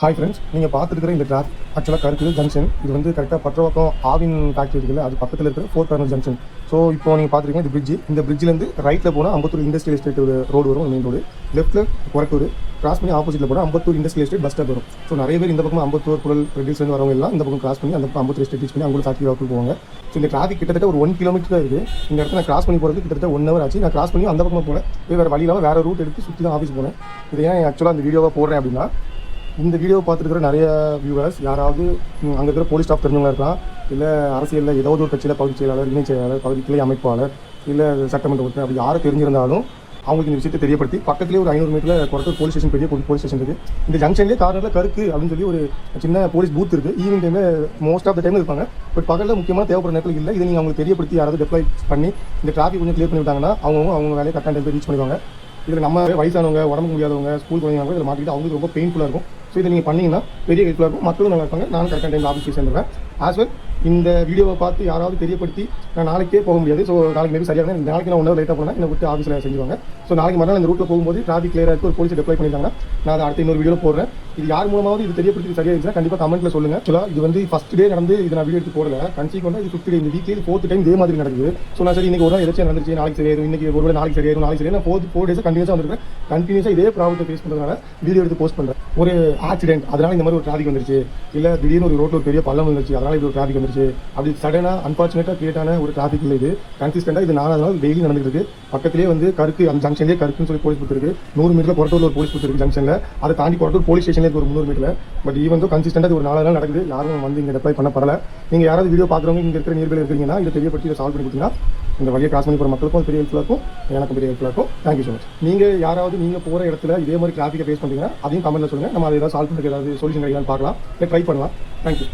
Hi friends, நீங்கள் பார்த்துருக்கிற இந்த traffic ஆக்சுவலாக கருக்குது ஜங்ஷன். இது வந்து கரெக்டாக பற்றவக்கம் ஆவின் ஃபேக்ட்ரி இருக்குல்ல, அது பக்கத்தில் இருக்கிற 4th கார்னர் ஜங்ஷன். ஸோ இப்போ நீங்கள் பார்த்துருக்கீங்க இது பிரிட்ஜ். இந்த பிரிட்ஜிலேருந்து ரைட்டில் போனால் அம்பத்தூர் இண்டஸ்ட்ரியல் எஸ்டேட் ரோடு வரும், மெயின் ரோடு. லெஃப்ட்டில் கொரட்டூர் கிராஸ் பண்ணி ஆப்போசிட்டில் போனால் Ambattur industrial estate bus stop வரும். ஸோ நிறைய பேர் இந்த பக்கம் அம்பத்தூர் குரல் ரெட்டில்ஸ்லேருந்து வரவங்க எல்லாம் இந்த பக்கம் கிராஸ் பண்ணி அந்த பக்கம் அம்பத்தூர் எஸ்டேட் ரீச் பண்ணி அவங்களுக்கு ஃபேக்ட்ரி வாக்கு போவாங்க. ஸோ இந்த டிராஃபிக் கிட்டத்தட்ட ஒரு 1 கிலோமீட்டர் தான் இருக்குது. இந்த இடத்துல நான் கிராஸ் பண்ணி போகிறது கிட்டத்தட்ட 1 hour ஆச்சு. நான் கிராஸ் பண்ணி அந்த பக்கம் போனேன், வேறு வழி இல்லாமல் வேறு ரூட் எடுத்து சுற்றி தான் ஆஃபீஸ் போனேன். இதை ஏன் ஆக்சுவலாக அந்த வீடியோவாக போடுறேன் அப்படின்னா, இந்த வீடியோவை பார்த்துருக்கிற நிறைய வியூவர்ஸ் யாராவது அங்கே இருக்கிற போலீஸ் ஸ்டாஃப் தெரிஞ்சவங்க இருக்கலாம், இல்லை அரசியலில் ஏதாவது ஒரு கட்சியில் பகுதி செயலாளர், இணை செயலாளர், பகுதி கிளை அமைப்பாளர், இல்லை சட்டமன்ற உறுப்பினர், அப்படி யாரும் தெரிஞ்சிருந்தாலும் அவங்களுக்கு இந்த விஷயத்தை தெரியப்படுத்தி பக்கத்துலேயே ஒரு 500 மீட்டரில் கொரட்டூர் போலீஸ் ஸ்டேஷன், பெரிய போலீஸ் ஸ்டேஷன் இருக்குது. இந்த ஜங்ஷன்லேயே கார்னரில் கருக்கு அப்படின்னு சொல்லி ஒரு சின்ன போலீஸ் பூத் இருக்குது. ஈவினிங் டைமில் மோஸ்ட் ஆஃப் த டைமில் இருப்பாங்க. பட் பகலில் முக்கியமாக தேவைப்படுற நேரத்தில் இல்லை. இதை நீங்கள் அவங்களுக்கு தெரியப்படுத்தி யாராவது டெப்ளாய் பண்ணி இந்த டிராஃபிக் கொஞ்சம் கிளியர் பண்ணி விட்டாங்கன்னா அவங்க வேலையை கரெக்டான டைம் ரீச் பண்ணுவாங்க. இதில் நம்ம வயசானவங்க, உடம்பு முடியாதவங்க, ஸ்கூல் குழந்தைங்க இதில் மாட்டிக்கிட்டு அவங்களுக்கு ரொம்ப பெயின்ஃபுல்லாக இருக்கும். ஸோ இதை நீங்கள் பண்ணிங்கன்னா பெரிய ஹெல்ப்ஃபுல்லாக இருக்கும், மக்களும் நல்லா இருப்பாங்க, நானும் கரெக்டான டைம் ஆஃபீஸ் சேர்ந்துருவேன். ஆஸ் வெல் இந்த வீடியோவை பார்த்து யாராவது தெரியப்படுத்தி நான் நாளைக்கே போக முடியாது. ஸோ நாளைக்கு மேபி சரியாக நாளைக்கு நான் 1 hour லேட்டாக போனால் என்னை விட்டு ஆஃபீஸில் செஞ்சுவாங்க. ஸோ நாளைக்கு மறுநாள் இந்த ரூட்டில் போகும்போது டிராஃபிக் கிளியராக இருக்குது, ஒரு போலீஸ் டெப்ளாய் பண்ணியிருக்காங்கன்னா நான் அதை அடுத்த இன்னொரு வீடியோவில் போடுறேன். இது யார் மூலமாவது இது தெரியப்படுத்தி சரியாக இருந்துச்சுன்னா கண்டிப்பாக கமெண்ட்டில் சொல்லுங்கள். ஆக்சுவலாக இது வந்து ஃபஸ்ட் டே நடந்து இது நான் வீடியோ எடுத்து போடல, கன்சிக்வெண்ட்டாக இது 5th டே, இந்த வீக்லி 4th டைம் இதே மாதிரி நடக்குது. ஸோ நான் சரி இன்னைக்கு ஒரு நாள் எதாச்சும் நடந்துச்சு, நாளைக்கு சரியாயிரும், இன்னைக்கு ஒரு நாளைக்கு சரியாயிரும், நாளைக்கு சரியாக 4 days கண்டினியூஸாக வந்துருக்கேன். கண்டினியூஸாக இதே ப்ராப்ளத்தை ஃபேஸ் பண்ணுறதுனால வீடியோ எடுத்து போஸ்ட் பண்ணுறேன். ஒரு ஆக்சிடென்ட், அதனால் இந்த மாதிரி ஒரு டிராஃபிக் வந்துருச்சு, இல்லை திடீர்னு ஒரு ரோட்டில் ஒரு பெரிய பள்ளம் வந்துருச்சு, அதனால் இது ஒரு டிராஃபிக் வந்துருச்சு, அப்படி சடனாக அன்ஃபார்ச்சுனேட்டாக கிரியேட்டான ஒரு டிராஃபிக் இல்லை. இது கன்சிஸ்டண்டாக இது 4 நாள் டெய்லி நடந்துட்டு இருக்கு. பக்கத்திலே வந்து கருக்கு, அந்த ஜங்ஷன்லேயே கருக்குன்னு சொல்லி போலீஸ் பூத் இருக்குது. 100 மீட்டரில் கொரட்டூரில் ஒரு போலீஸ் பூத் இருக்குது ஜங்ஷனில். அதை தாண்டி கொரட்டூர் போலீஸ் ஸ்டேஷன்லேயே ஒரு 300 மீட்டரில். பட் ஈவன் கன்சிஸ்டண்டாக ஒரு 4 நாள் நடக்குது, யாரும் வந்து இங்கே டெப்ளாய் பண்ண பரல. நீங்கள் யாராவது வீடியோ பார்க்குறவங்க இங்கே இருக்கிற நியர்பையில் இருக்கிறீங்கன்னா இதை தெரியப்படுத்தி இதை சால்வ் பண்ணி கொடுத்தீங்கன்னா இந்த வழியை கிராஸ் பண்ணி போகிற மக்களுக்கும் பெரிய ஹெல்ப்ஃபுல்லாக இருக்கும், எனக்கும் பெரிய ஹெல்ப்ஃபுல்லாக இருக்கும். Thank you so much. நீங்கள் யாராவது நீங்கள் போகிற இடத்துல இதே மாதிரி டிராஃபிக்கை ஃபேஸ் பண்ணுறீங்கன்னா அதையும் கமெண்ட்டில் சொல்லுங்கள். நம்ம அதை ஏதாவது சால்வ் பண்ணுறதுக்கு ஏதாவது சொல்யூஷன் கிடைக்கலான்னு பார்க்கலாம், இல்லை ட்ரை பண்ணலாம். தேங்க்யூ.